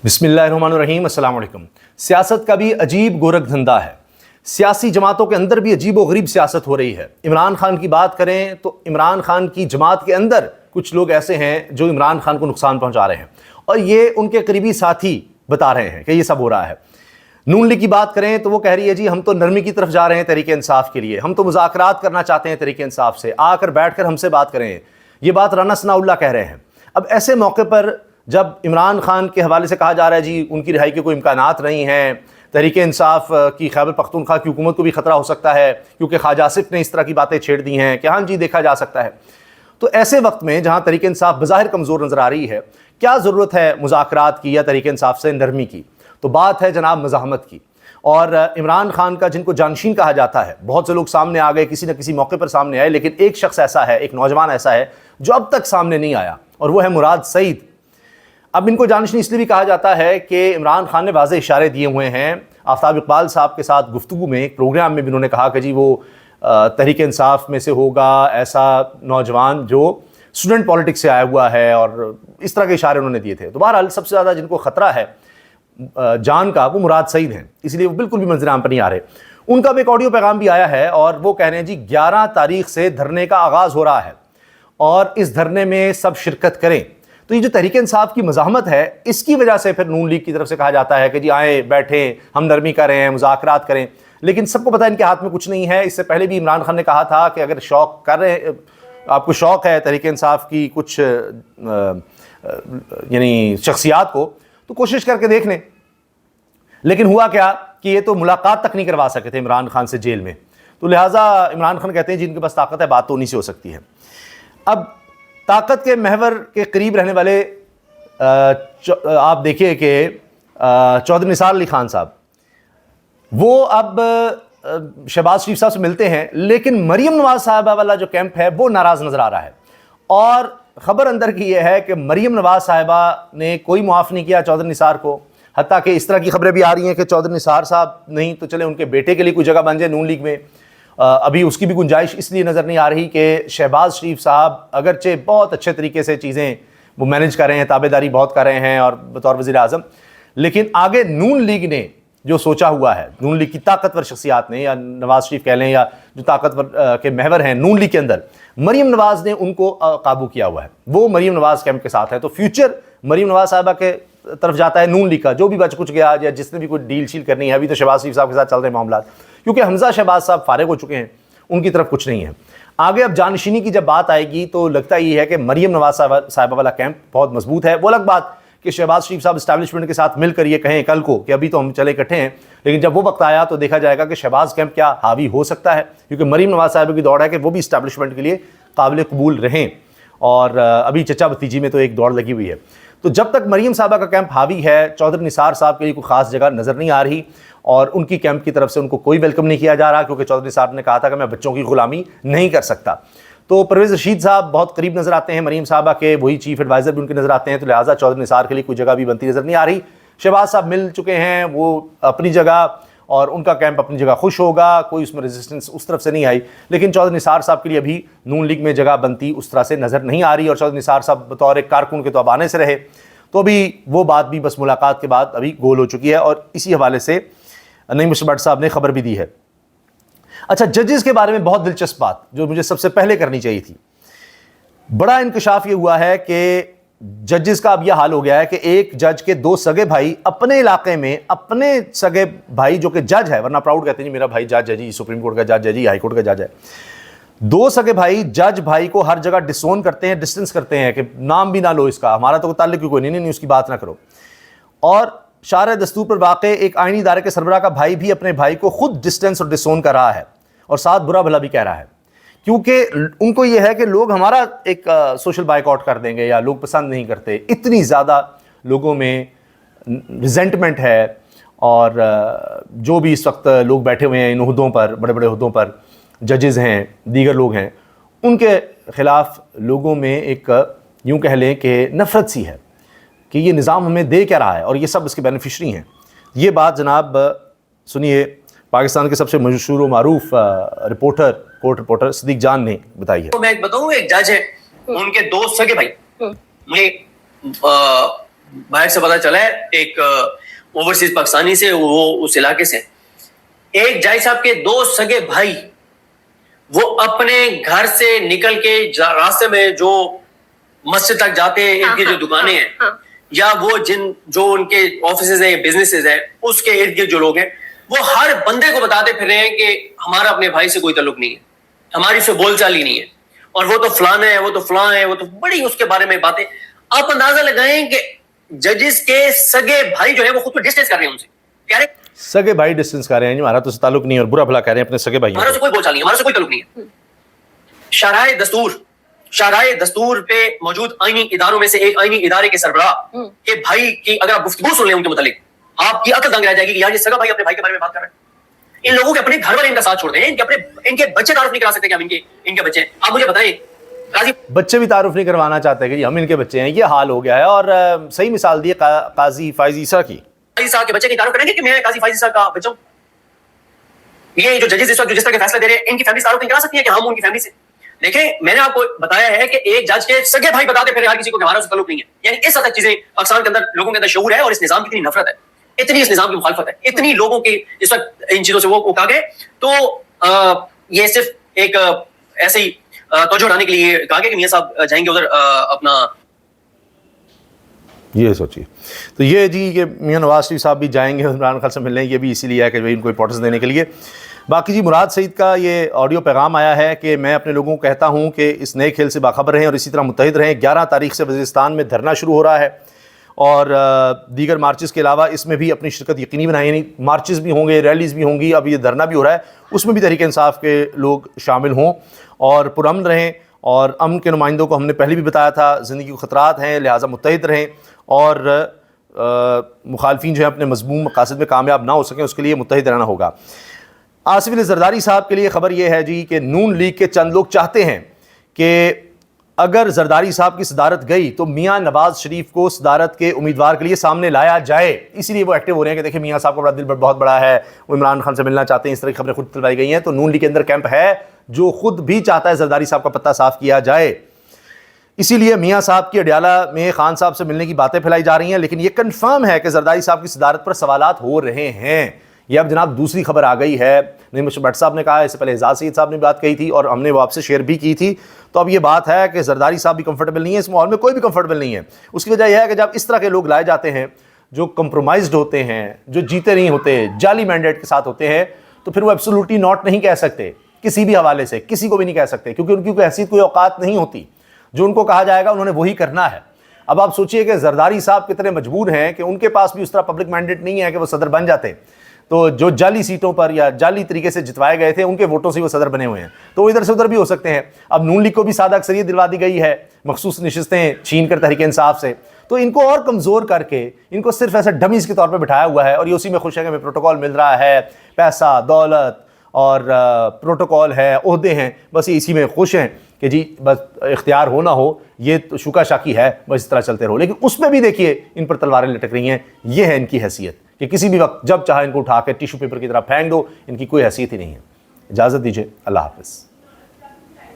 بسم اللہ الرحمن الرحیم، السلام علیکم۔ سیاست کا بھی عجیب گورکھ دھندا ہے، سیاسی جماعتوں کے اندر بھی عجیب و غریب سیاست ہو رہی ہے۔ عمران خان کی بات کریں تو عمران خان کی جماعت کے اندر کچھ لوگ ایسے ہیں جو عمران خان کو نقصان پہنچا رہے ہیں، اور یہ ان کے قریبی ساتھی بتا رہے ہیں کہ یہ سب ہو رہا ہے۔ نون لیگ کی بات کریں تو وہ کہہ رہی ہے جی ہم تو نرمی کی طرف جا رہے ہیں تحریک انصاف کے لیے، ہم تو مذاکرات کرنا چاہتے ہیں تحریک انصاف سے، آ کر بیٹھ کر ہم سے بات کریں۔ یہ بات رانا ثناء اللہ کہہ رہے ہیں۔ اب ایسے موقع پر جب عمران خان کے حوالے سے کہا جا رہا ہے جی ان کی رہائی کے کوئی امکانات نہیں ہیں، تحریک انصاف کی خیبر پختونخوا کی حکومت کو بھی خطرہ ہو سکتا ہے کیونکہ خواجہ آصف نے اس طرح کی باتیں چھیڑ دی ہیں کہ ہاں جی دیکھا جا سکتا ہے، تو ایسے وقت میں جہاں تحریک انصاف بظاہر کمزور نظر آ رہی ہے، کیا ضرورت ہے مذاکرات کی یا تحریک انصاف سے نرمی کی؟ تو بات ہے جناب مزاحمت کی۔ اور عمران خان کا جن کو جانشین کہا جاتا ہے، بہت سے لوگ سامنے آ گئے، کسی نہ کسی موقع پر سامنے آئے، لیکن ایک شخص ایسا ہے، ایک نوجوان ایسا ہے جو اب تک سامنے نہیں آیا، اور وہ ہے مراد سعید۔ اب ان کو جانشین اس لیے بھی کہا جاتا ہے کہ عمران خان نے واضح اشارے دیے ہوئے ہیں۔ آفتاب اقبال صاحب کے ساتھ گفتگو میں، ایک پروگرام میں بھی انہوں نے کہا کہ جی وہ تحریک انصاف میں سے ہوگا ایسا نوجوان جو اسٹوڈنٹ پالیٹکس سے آیا ہوا ہے، اور اس طرح کے اشارے انہوں نے دیے تھے۔ تو بہرحال سب سے زیادہ جن کو خطرہ ہے جان کا وہ مراد سعید ہیں، اس لیے وہ بالکل بھی منظر عام پر نہیں آ رہے۔ ان کا بھی ایک آڈیو پیغام بھی آیا ہے، اور وہ کہہ رہے ہیں جی 11 تاریخ سے دھرنے کا آغاز ہو رہا ہے اور اس دھرنے میں سب شرکت کریں۔ تو یہ جو تحریک انصاف کی مزاحمت ہے، اس کی وجہ سے پھر نون لیگ کی طرف سے کہا جاتا ہے کہ جی آئیں بیٹھیں، ہم نرمی کریں، مذاکرات کریں، لیکن سب کو پتہ ہے ان کے ہاتھ میں کچھ نہیں ہے۔ اس سے پہلے بھی عمران خان نے کہا تھا کہ اگر شوق کر رہے آپ کو شوق ہے تحریک انصاف کی کچھ یعنی شخصیات کو، تو کوشش کر کے دیکھ لیں۔ لیکن ہوا کیا کہ یہ تو ملاقات تک نہیں کروا سکے تھے عمران خان سے جیل میں، تو لہٰذا عمران خان کہتے ہیں جن کے پاس طاقت ہے بات تو انہی سے ہو سکتی ہے۔ اب طاقت کے محور کے قریب رہنے والے آپ دیکھیے کہ چودھری نثار علی خان صاحب، وہ اب شہباز شریف صاحب سے ملتے ہیں، لیکن مریم نواز صاحبہ والا جو کیمپ ہے وہ ناراض نظر آ رہا ہے۔ اور خبر اندر کی یہ ہے کہ مریم نواز صاحبہ نے کوئی معاف نہیں کیا چودھری نثار کو، حتیٰ کہ اس طرح کی خبریں بھی آ رہی ہیں کہ چودھری نثار صاحب نہیں تو چلے ان کے بیٹے کے لیے کوئی جگہ بن جائے نون لیگ میں۔ ابھی اس کی بھی گنجائش اس لیے نظر نہیں آ رہی کہ شہباز شریف صاحب اگرچہ بہت اچھے طریقے سے چیزیں وہ مینیج کر رہے ہیں، تابع داری بہت کر رہے ہیں اور بطور وزیر اعظم، لیکن آگے نون لیگ نے جو سوچا ہوا ہے، نون لیگ کی طاقتور شخصیات نے، یا نواز شریف کہہ لیں یا جو طاقتور کے محور ہیں نون لیگ کے اندر، مریم نواز نے ان کو قابو کیا ہوا ہے، وہ مریم نواز کیمپ کے ساتھ ہے۔ تو فیوچر مریم نواز صاحبہ کے طرف جاتا ہے نون لیگ کا، جو بھی بچ کچھ گیا یا جس نے بھی کوئی ڈیل شیل کرنی ہے۔ ابھی تو شہباز شریف صاحب کے ساتھ چل رہے ہیں معاملات، کیونکہ حمزہ شہباز صاحب فارغ ہو چکے ہیں، ان کی طرف کچھ نہیں ہے۔ آگے اب جانشینی کی جب بات آئے گی تو لگتا یہ ہے کہ مریم نواز صاحبہ والا کیمپ بہت مضبوط ہے۔ وہ الگ بات کہ شہباز شریف صاحب اسٹیبلشمنٹ کے ساتھ مل کر یہ کہیں کل کو کہ ابھی تو ہم چلے اکٹھے ہیں، لیکن جب وہ وقت آیا تو دیکھا جائے گا کہ شہباز کیمپ کیا حاوی ہو سکتا ہے، کیونکہ مریم نواز صاحبہ کی دوڑ ہے کہ وہ بھی اسٹیبلشمنٹ کے لیے قابل قبول رہیں، اور ابھی چچا بھتیجی میں تو ایک دوڑ لگی ہوئی ہے۔ تو جب تک مریم صاحبہ کا کیمپ حاوی ہے، چودھری نثار صاحب کے لیے کوئی خاص جگہ نظر نہیں آ رہی، اور ان کی کیمپ کی طرف سے ان کو کوئی ویلکم نہیں کیا جا رہا، کیونکہ چودھری صاحب نے کہا تھا کہ میں بچوں کی غلامی نہیں کر سکتا۔ تو پرویز رشید صاحب بہت قریب نظر آتے ہیں مریم صاحبہ کے، وہی چیف ایڈوائزر بھی ان کے نظر آتے ہیں، تو لہٰذا چودھری نثار کے لیے کوئی جگہ بھی بنتی نظر نہیں آ رہی۔ شہباز صاحب مل چکے ہیں، وہ اپنی جگہ اور ان کا کیمپ اپنی جگہ خوش ہوگا، کوئی اس میں ریزسٹنس اس طرف سے نہیں آئی، لیکن چودھری نثار صاحب کے لیے ابھی نون لیگ میں جگہ بنتی اس طرح سے نظر نہیں آ رہی، اور چودھری نثار صاحب بطور ایک کارکن کے تو اب آنے سے رہے، تو ابھی وہ بات بھی بس ملاقات کے بعد ابھی گول ہو چکی ہے، اور اسی حوالے سے نعیم مشرف بٹ صاحب نے خبر بھی دی ہے۔ اچھا، ججز کے بارے میں بہت دلچسپ بات جو مجھے سب سے پہلے کرنی چاہیے تھی، بڑا انکشاف یہ ہوا ہے کہ ججز کا اب یہ حال ہو گیا ہے کہ ایک جج کے 2 سگے بھائی اپنے علاقے میں، اپنے سگے بھائی جو کہ جج ہے، ورنہ پراؤڈ کہتے ہیں جی میرا بھائی جج ہے جی، سپریم کورٹ کا جج ہے جی، ہائی کورٹ کا جج ہے، 2 سگے بھائی جج بھائی کو ہر جگہ ڈسون کرتے ہیں، ڈسٹنس کرتے ہیں کہ نام بھی نہ لو اس کا، ہمارا تو کوئی تعلق کوئی نہیں اس کی بات نہ کرو۔ اور شارع دستور پر واقع ایک آئینی ادارے کے سربراہ کا بھائی بھی اپنے بھائی کو خود ڈسٹنس اور ڈسون کر رہا ہے، اور ساتھ برا بھلا بھی کہہ رہا ہے، کیونکہ ان کو یہ ہے کہ لوگ ہمارا ایک سوشل بائیک آؤٹ کر دیں گے، یا لوگ پسند نہیں کرتے۔ اتنی زیادہ لوگوں میں ریزنٹمنٹ ہے، اور جو بھی اس وقت لوگ بیٹھے ہوئے ہیں ان عہدوں پر، بڑے بڑے عہدوں پر، ججز ہیں، دیگر لوگ ہیں، ان کے خلاف لوگوں میں ایک یوں کہہ لیں کہ نفرت سی ہے کہ یہ نظام ہمیں دے کیا رہا ہے، اور یہ سب اس کے بینیفیشری ہیں۔ یہ بات جناب سنیے پاکستان کے سب سے مشہور و معروف کورٹ رپورٹر صدیق جان نے بتائی ہے۔ میں ایک بتاؤں، ایک جج ہے، ان کے 2 سگے بھائی، مجھے باہر سے پتا چلا ہے ایک اوورسیز پاکستانی سے, وہ اس علاقے سے, ایک جائی صاحب کے 2 سگے بھائی وہ اپنے گھر سے نکل کے راستے میں جو مسجد تک جاتے ہیں, ان کی جو دکانیں ہیں یا وہ جو ان کے آفیسز ہیں, بزنسز ہیں, اس کے ارد گرد جو لوگ ہیں, وہ ہر بندے کو بتاتے پھر رہے ہیں کہ ہمارا اپنے بھائی سے کوئی تعلق نہیں ہے, ہماری سے بول چال ہی نہیں ہے, اور وہ تو فلاں ہے, وہ تو فلاں ہے, وہ تو بڑی اس کے بارے میں باتیں. آپ اندازہ لگائیں کہ ججز کے سگے بھائی جو ہے وہ خود کو ڈسٹینس کر رہے ہیں ان سے, کہہ رہے سگے بھائی ڈسٹینس کر رہے ہیں, ہمارا تو تعلق نہیں ہے, اور برا بھلا کہہ رہے ہیں اپنے سگے بھائی, ہمارا سے کوئی بول چال نہیں, ہمارا سے کوئی تعلق نہیں ہے. شاہراہ دستور پہ موجود آئینی اداروں میں سے ایک آئینی ادارے کے سربراہ کے بھائی کی اگر آپ گفتگو سن لیں ان کے متعلق, آپ کی عقل دنگ رہ جائے گی کہ یار یہ سگا بھائی اپنے بھائی کے بارے میں بات کر رہے ہیں. ان لوگوں کے اپنے گھر والے ان کا ساتھ چھوڑ دیں, ان کے بچے تعارف نہیں کرا سکتے کہ ہم ان کے بچے ہیں. آپ مجھے بتائیں, بچے بھی تعارف نہیں کروانا چاہتے کہ جی ہم ان کے بچے ہیں, یہ حال ہو گیا ہے. اور صحیح مثال دی قاضی فائز عیسیٰ کی. قاضی صاحب کے بچے کی تعارف کریں گے کہ میں قاضی فائز عیسیٰ کا بچہ ہوں؟ یہ جو ججز اس وقت جس طرح کے فیصلے دے رہے ہیں, ان کی فیملی تعارف نہیں کرا سکتی ہے کہ ہم ان کی فیملی سے. دیکھیں میں نے آپ کو بتایا ہے کہ ایک جج کے سگے بھائی بتاتے پھر ہر کسی کو کہ ہمارا اس سے تعلق نہیں ہے. یعنی اس حد تک چیزیں پاکستان کے اندر لوگوں کے اندر شعور ہے, اور اس نظام کی اتنی نفرت ہے, اتنی اس نظام کی مخالفت ہے, اتنی لوگوں کی اس وقت ان چیزوں سے وہ اکا گئے. تو یہ صرف ایک ایسے ہی توجہ اڑانے کے لیے کہا گیا کہ میاں صاحب جائیں گے ادھر اپنا, یہ سوچیے. تو یہ جی کہ میاں نواز شریف صاحب بھی جائیں گے عمران خان سے ملنے, یہ بھی اسی لیے ہے کہ ان کو امپورٹنس دینے کے لیے. باقی جی مراد سعید کا یہ آڈیو پیغام آیا ہے کہ میں اپنے لوگوں کو کہتا ہوں کہ اس نئے کھیل سے باخبر رہیں اور اسی طرح متحد رہیں. 11 تاریخ سے وزیرستان میں دھرنا شروع ہو رہا ہے, اور دیگر مارچز کے علاوہ اس میں بھی اپنی شرکت یقینی بنائیں. یعنی مارچز بھی ہوں گے, ریلیز بھی ہوں گی, اب یہ دھرنا بھی ہو رہا ہے, اس میں بھی تحریک انصاف کے لوگ شامل ہوں اور پرامن رہیں. اور امن کے نمائندوں کو ہم نے پہلے بھی بتایا تھا زندگی کو خطرات ہیں, لہٰذا متحد رہیں, اور مخالفین جو ہیں اپنے مذموم مقاصد میں کامیاب نہ ہو سکیں اس کے لیے متحد رہنا ہوگا. آصف علی زرداری صاحب کے لیے خبر یہ ہے جی کہ نون لیگ کے چند لوگ چاہتے ہیں کہ اگر زرداری صاحب کی صدارت گئی تو میاں نواز شریف کو صدارت کے امیدوار کے لیے سامنے لایا جائے. اسی لیے وہ ایکٹیو ہو رہے ہیں کہ دیکھیں میاں صاحب کا بڑا دل بہت بڑا ہے, وہ عمران خان سے ملنا چاہتے ہیں, اس طرح کی خبریں خود چلوائی گئی ہیں. تو نون لیگ کے اندر کیمپ ہے جو خود بھی چاہتا ہے زرداری صاحب کا پتہ صاف کیا جائے. اسی لیے میاں صاحب کی اڈیالہ میں خان صاحب سے ملنے کی باتیں پھیلائی جا رہی ہیں, لیکن یہ کنفرم ہے کہ زرداری صاحب کی صدارت پر سوالات ہو رہے ہیں. یہ اب جناب دوسری خبر آ گئی ہے, نعیم بٹ صاحب نے کہا, اس سے پہلے اعجاز سید صاحب نے بات کہی تھی اور ہم نے وہ آپ سے شیئر بھی کی تھی. تو اب یہ بات ہے کہ زرداری صاحب بھی کمفرٹیبل نہیں ہے, اس ماحول میں کوئی بھی کمفرٹیبل نہیں ہے. اس کی وجہ یہ ہے کہ جب اس طرح کے لوگ لائے جاتے ہیں جو کمپرومائزڈ ہوتے ہیں, جو جیتے نہیں ہوتے, جعلی مینڈیٹ کے ساتھ ہوتے ہیں, تو پھر وہ ایبسولوٹلی ناٹ نہیں کہہ سکتے کسی بھی حوالے سے, کسی کو بھی نہیں کہہ سکتے, کیونکہ ان کی کوئی حیثیت, کوئی اوقات نہیں ہوتی. جو ان کو کہا جائے گا انہوں نے وہی کرنا ہے. اب آپ سوچئے کہ زرداری صاحب کتنے مجبور ہیں کہ ان کے پاس بھی اس طرح پبلک مینڈیٹ نہیں ہے کہ وہ صدر بن جاتے. تو جو جعلی سیٹوں پر یا جعلی طریقے سے جتوائے گئے تھے ان کے ووٹوں سے وہ صدر بنے ہوئے ہیں, تو وہ ادھر سے ادھر بھی ہو سکتے ہیں. اب نون لیگ کو بھی سادہ اکثریت دلوا دی گئی ہے, مخصوص نشستیں چھین کر تحریک انصاف سے, تو ان کو اور کمزور کر کے ان کو صرف ایسے ڈمیز کے طور پہ بٹھایا ہوا ہے, اور یہ اسی میں خوش ہے کہ ہمیں پروٹوکول مل رہا ہے, پیسہ, دولت اور پروٹوکول ہے, عہدے ہیں, بس یہ اسی میں خوش ہیں کہ جی بس اختیار ہو نہ ہو, یہ تو شوکا شاکی ہے, بس اس طرح چلتے رہو. لیکن اس میں بھی دیکھیے ان پر تلواریں لٹک رہی ہیں. یہ ہے ان کی حیثیت کہ کسی بھی وقت جب چاہے ان کو اٹھا کے ٹیشو پیپر کی طرح پھینک دو, ان کی کوئی حیثیت ہی نہیں ہے. اجازت دیجیے, اللہ حافظ.